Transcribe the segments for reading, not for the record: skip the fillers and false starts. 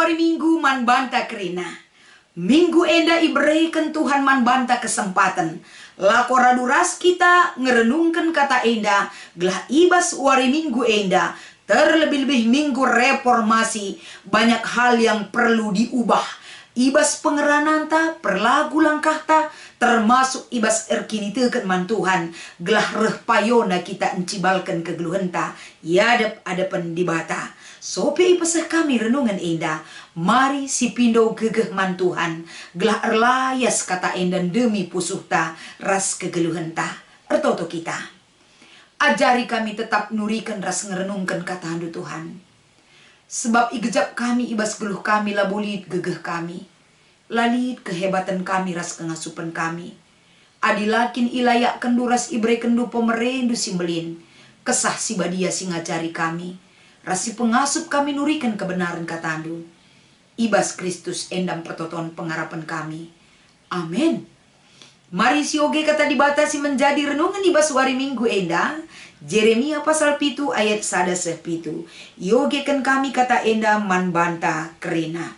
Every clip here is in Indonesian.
wari minggu man banta kerina. Minggu enda iberikan Tuhan man banta kesempatan. Lakora duras kita ngerenungkan kata enda. Gelah ibas wari minggu enda. Terlebih-lebih minggu reformasi. Banyak hal yang perlu diubah. Ibas pengeranan ta, perlagu langkah ta, termasuk ibas erkini teken man Tuhan. Gelah reh payona kita encibalkan kegeluhan ta. Yadap-adapan di bata. Sopi ipesah kami renungan enda. Mari si pindo gegeh man Tuhan. Gelah erlayas kata enda demi pusuh ta. Ras kegeluhan ta. Ertoto kita. Ajari kami tetap nurikan ras ngerenungkan kata handu Tuhan. Sebab igejap kami ibas geluh kami labulit gegeh kami. Lalit kehebatan kami ras kengasupan kami. Adilakin ilayak kendu ras ibre kendu pemerendu simbelin. Kesah si badia si ngajari kami. Rasi pengasup kami nurikan kebenaran katandu. Ibas Kristus endam pertoton pengharapan kami. Amin. Mari si oge kata dibatasi menjadi renungan ibas wari minggu enda. Jeremia pasal 7 ayat 1-7. Yogekan kami kata enda man banta kerina.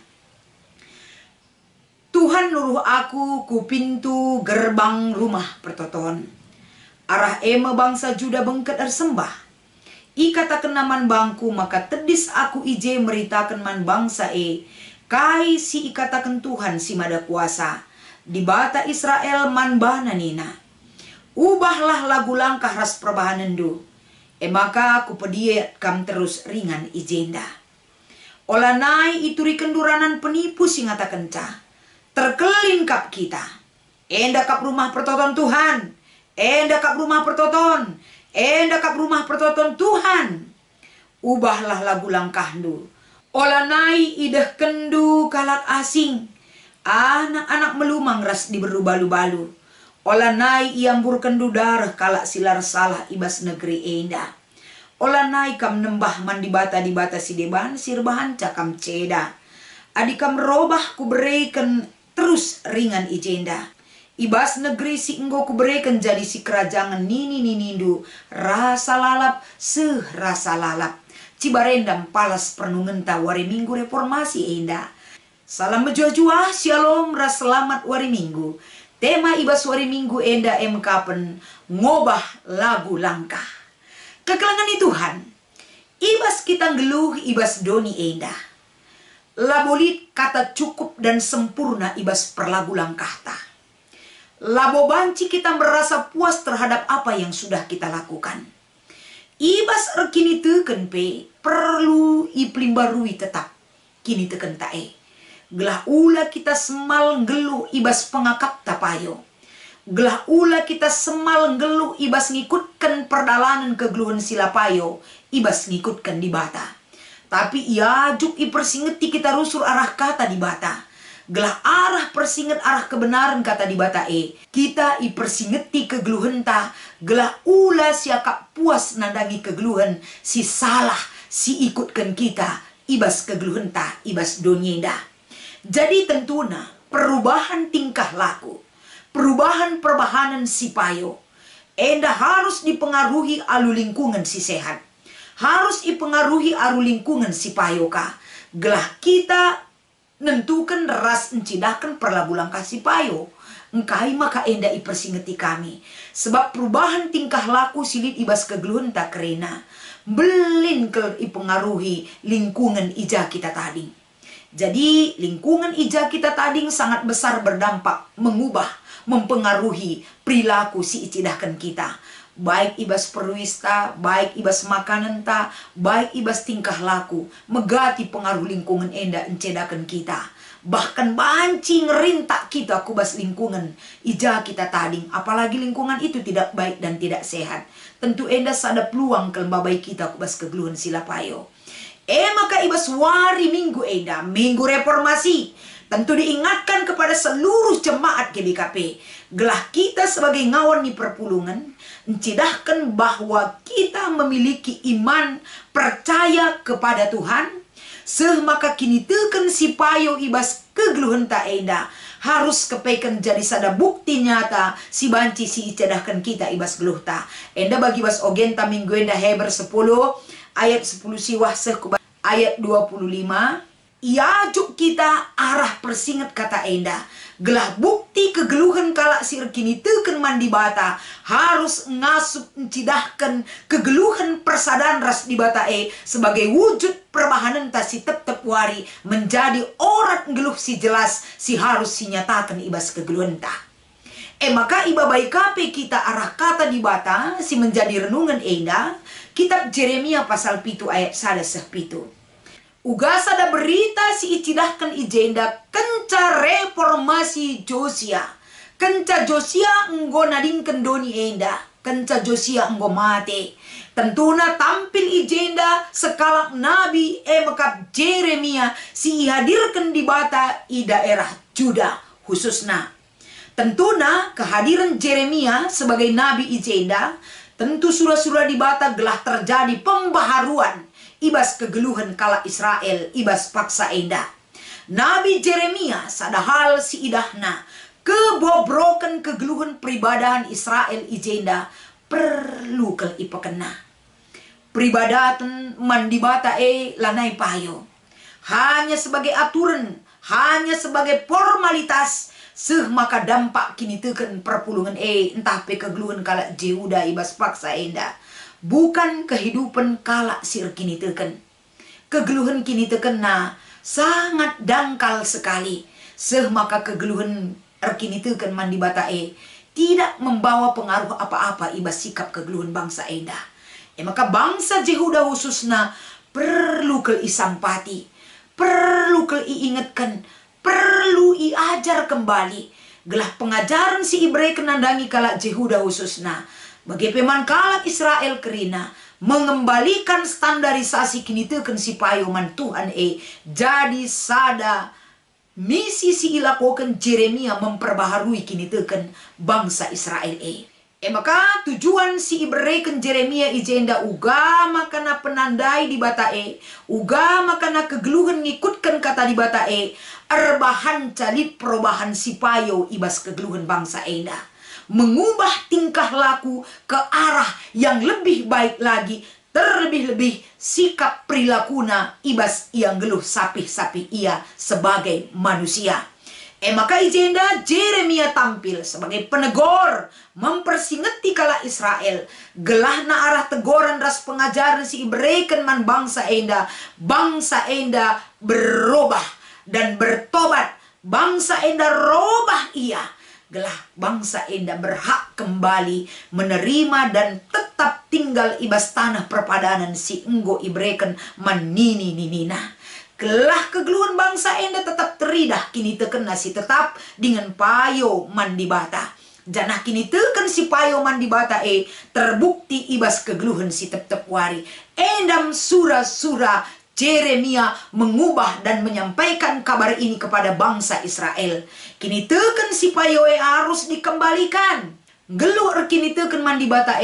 Tuhan luruh aku ku pintu gerbang rumah pertoton. Arah ema bangsa Juda bengket ersembah. Ikatakan naman bangku maka tedis aku ije meritakan man bangsa kai si ikatakan Tuhan si mada kuasa. Di bata Israel man bana nina. Ubahlah lagu langkah ras perbahanan du. Maka aku pediat kam terus ringan ijenda. Olah nai ituri kenduranan penipu singata kenca. Terkelin kap kita. Enda kap rumah pertoton Tuhan. Enda kap rumah pertoton. Enda kap rumah pertoton Tuhan. Ubahlah lagu langkah du. Olah nai idah kendu kalak asing. Anak-anak melumang ras diberu-balu-balu. Olah nai iambur kendu darah kalak silar salah ibas negeri enda. Olah nai kam nembah man di bata si deban sirbahan cakam ceda. Adikam robah ku berikan terus ringan ijenda. Ibas negeri si enggo ku berikan jadi si kerajaan nini nindu. Rasa lalap rasa lalap. Cibarendam palas pernungan ta wari minggu reformasi enda. Salam menjua-jua, shalom, ras selamat wari minggu. Tema ibas wari minggu enda kapen ngobah lagu langkah. Kekelangan Tuhan. Ibas kita ngeluh ibas doni enda. Labolit kata cukup dan sempurna ibas perlagu langkah ta. Labo banci kita merasa puas terhadap apa yang sudah kita lakukan. Ibas kini teken pe perlu iplimbarui tetap. Kini teken tae. Gelah ula kita semal ngeluh ibas pengakap tapayo. Gelah ula kita semal ngeluh ibas ngikutkan perdalanan kegeluhan silapayo. Ibas ngikutkan di bata. Tapi iajuk ipersingeti kita rusur arah kata di bata. Gelah arah persinget arah kebenaran kata di bata Kita ipersingeti kegeluhan ta. Gelah ula siakak puas nandangi kegeluhan. Si salah si ikutkan kita. Ibas kegeluhan ta ibas donyenda. Jadi tentunya perubahan tingkah laku, perubahan perbahanan si payo, enda harus dipengaruhi alu lingkungan si sehat. Harus dipengaruhi alu lingkungan si payo ka. Gelah kita nentukan ras encidahkan perlagu langkah si payo. Engkai maka enda ipersingeti kami. Sebab perubahan tingkah laku silit ibas kegeluhan tak kerena. Belin ke ipengaruhi lingkungan ija kita tadi. Jadi lingkungan ija kita tadi sangat besar berdampak, mengubah, mempengaruhi perilaku si icidahkan kita. Baik ibas perwista, baik ibas makanan ta, baik ibas tingkah laku, megati pengaruh lingkungan enda encedakan kita. Bahkan banci ngerintak kita kubas lingkungan ija kita tadi. Apalagi lingkungan itu tidak baik dan tidak sehat. Tentu enda sada peluang kelembabai kita kubas kegeluhan silapayo. Maka ibas wari minggu enda, minggu reformasi. Tentu diingatkan kepada seluruh jemaat GBKP. Gelah kita sebagai ngawan di perpulungan, mencidahkan bahwa kita memiliki iman, percaya kepada Tuhan. Maka kini teken si payo ibas kegeluhan ta enda. Harus kepekan jadi sada bukti nyata si banci si icedahkan kita ibas geluh ta. Enda bagi bas ogenta minggu enda Heber 10. Ayat 10 siwah ayat 25. Iajuk kita arah persinget kata enda. Gelah bukti kegeluhan kalak sir kini teken mandi bata. Harus ngasup encidahkan kegeluhan persadaan ras di bata sebagai wujud perbahanan tasi tep wari menjadi orat ngeluh si jelas si harus si nyatakan ibas kegeluhan ta. Maka iba baik kape kita arah kata di bata si menjadi renungan enda. Kitab Jeremia pasal 7 ayat 1-7. Uga sada berita si icidahkan ijenda kenca reformasi Josia. Kenca Josia enggo nadingken doni enda. Kenca Josia enggo mate. Tentuna tampil ijenda sekalak nabi mekap Jeremia si ihadirkan di bata i daerah Juda khususna. Tentuna kehadiran Jeremia sebagai nabi ijenda tentu surah-surah di bata gelah terjadi pembaharuan ibas kegeluhan kala Israel ibas paksa enda. Nabi Jeremia sadahal si idahna kebobrokan kegeluhan peribadahan Israel ijenda perlu ke ipakena. Peribadatan mandibata lanai payo. Hanya sebagai aturan, hanya sebagai formalitas. Maka dampak kini teken perpulungan entah pe kegeluhan kala Yehuda ibas paksa enda. Bukan kehidupan kalak sir kini teken. Kegeluhan kini teken sangat dangkal sekali. Maka kegeluhan kini teken mandi batae tidak membawa pengaruh apa-apa ibas sikap kegeluhan bangsa enda. Maka bangsa Yehuda khususna perlu ke isampati, perlu ke iingatkan, perlu iajar kembali. Gelah pengajaran si Ibrani kenandangi kalak Yehuda khususna. Bagi peman kalak Israel kerina mengembalikan standarisasi kini teken si payuman Tuhan jadi sada misi si ilakokan Jeremia memperbaharui kini teken bangsa Israel maka tujuan si Ibrani Jeremia ijenda uga makana penandai di batae uga makana kegeluhan ngikutkan kata di batae erbahan calit perubahan si payo ibas kegeluhan bangsa enda. Mengubah tingkah laku ke arah yang lebih baik lagi. Terlebih-lebih sikap perilakuna ibas yang geluh sapih-sapih ia sebagai manusia. Maka ijenda Jeremia tampil sebagai penegor. Mempersingeti kala Israel. Gelahna arah tegoran ras pengajaran si Ibreken man bangsa enda. Bangsa enda berubah dan bertobat. Bangsa enda robah ia. Gelah bangsa enda berhak kembali menerima dan tetap tinggal ibas tanah perpadanan si enggo Ibreken manini ninina. Gelah kegeluhan bangsa enda tetap teridah kini teken si tetap dengan payo mandi bata. Janah kini teken si payo mandi bata terbukti ibas kegeluhan si tep wari. Endam surah-surah Jeremia mengubah dan menyampaikan kabar ini kepada bangsa Israel. Kini teken si payoe harus dikembalikan. Geluh kini teken mandi bata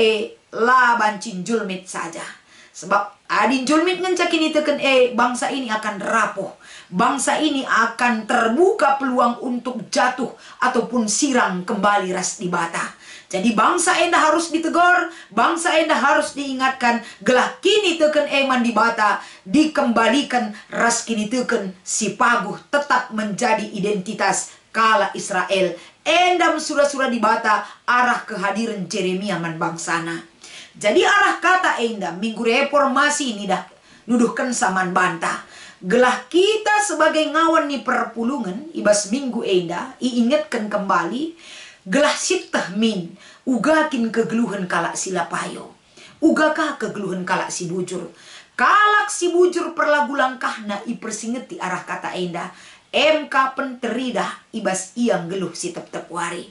la bancin julmit saja. Sebab adin julmit ngencak kini teken bangsa ini akan rapuh. Bangsa ini akan terbuka peluang untuk jatuh ataupun sirang kembali ras di bata. Jadi bangsa enda harus ditegur, bangsa enda harus diingatkan, gelah kini teken mandi bata, dikembalikan ras kini teken si paguh tetap menjadi identitas kala Israel. Endam surah-surah di bata arah kehadiran Jeremia man bangsana. Jadi arah kata enda minggu reformasi ini dah nuduhkan saman bantah. Gelah kita sebagai ngawan ni perpulungan ibas minggu enda iingatkan kembali. Gelah sitah min ugakin kegeluhan kalak sila payo. Ugakah kegeluhan kalak si bujur. Kalak si bujur perlagu langkahna ipersingeti arah kata enda. MK penteridah ibas iang geluh si tep wari.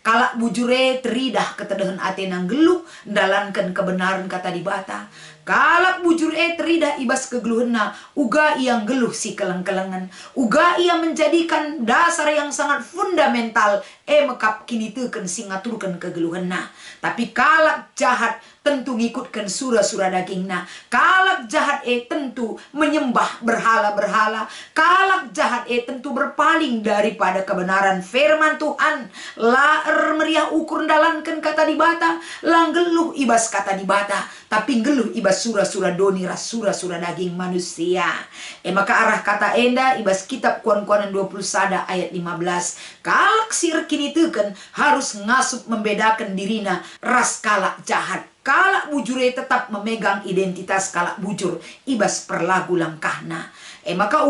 Kalak bujure teridah ketedahan atenang geluh ndalankan kebenaran kata di bata. Kalak bujur teridah ibas kegeluhna uga iang geluh si keleng-kelengan. Uga ia menjadikan dasar yang sangat fundamental mekap kini teken si ngaturkan kegeluhna. Tapi kalak jahat tentu ngikutkan surah-surah dagingna. Kalak jahat tentu menyembah berhala-berhala. Kalak jahat tentu berpaling daripada kebenaran firman Tuhan. La meriah ukur dalankan kata di bata, lang geluh ibas kata di bata, tapi geluh ibas sura-sura doni ras sura-sura daging manusia. Maka arah kata enda ibas kitab Kuan-Kuanan 20 sada ayat 15. Kalak sir kini teken harus ngasup membedakan dirina ras kalak jahat. Kalak bujure tetap memegang identitas kalak bujur ibas perlagu langkahna. Maka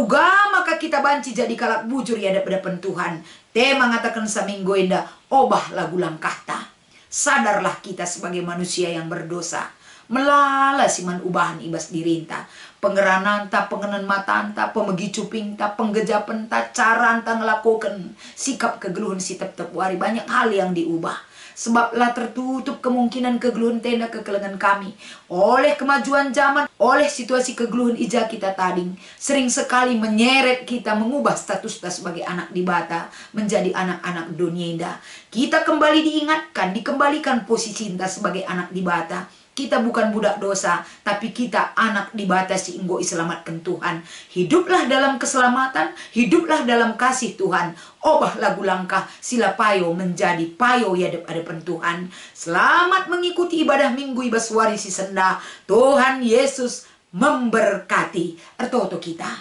maka kita banci jadi kalak bujur ya depan Tuhan. Tema mengatakan saminggo enda obah lagu langkahta. Sadarlah kita sebagai manusia yang berdosa. Melala siman ubahan ibas dirinta. Pengerananta, pengenan matanta, pemegi cupingta, penggejapenta, caranta ngelakukan sikap kegeluhan si tep-tep wari. Banyak hal yang diubah. Sebablah tertutup kemungkinan kegeluhan tenda kekelengan kami. Oleh kemajuan zaman, oleh situasi kegeluhan ija kita tading. Sering sekali menyeret kita mengubah status kita sebagai anak di bata menjadi anak-anak dunia. Kita kembali diingatkan, dikembalikan posisi kita sebagai anak di bata. Kita bukan budak dosa, tapi kita anak dibatasi inggo iselamatkan Tuhan. Hiduplah dalam keselamatan, hiduplah dalam kasih Tuhan. Obah lagu langkah, sila payo menjadi payo ya depan Tuhan. Selamat mengikuti ibadah minggu ibas warisi senda. Tuhan Yesus memberkati. Ertoto kita.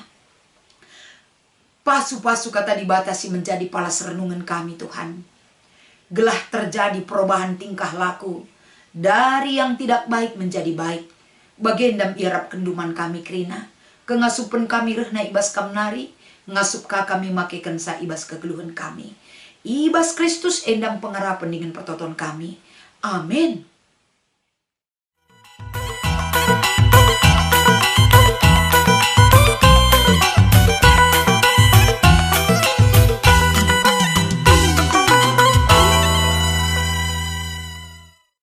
Pasu-pasu kata dibatasi menjadi palas renungan kami Tuhan. Gelah terjadi perubahan tingkah laku. Dari yang tidak baik menjadi baik. Bagendam irap kenduman kami krina. Kengasupen kami rehna ibas kamnari. Ngasup kami makekan sa ibas kegeluhan kami. Ibas Kristus endam pengarapan dengan pertoton kami. Amin.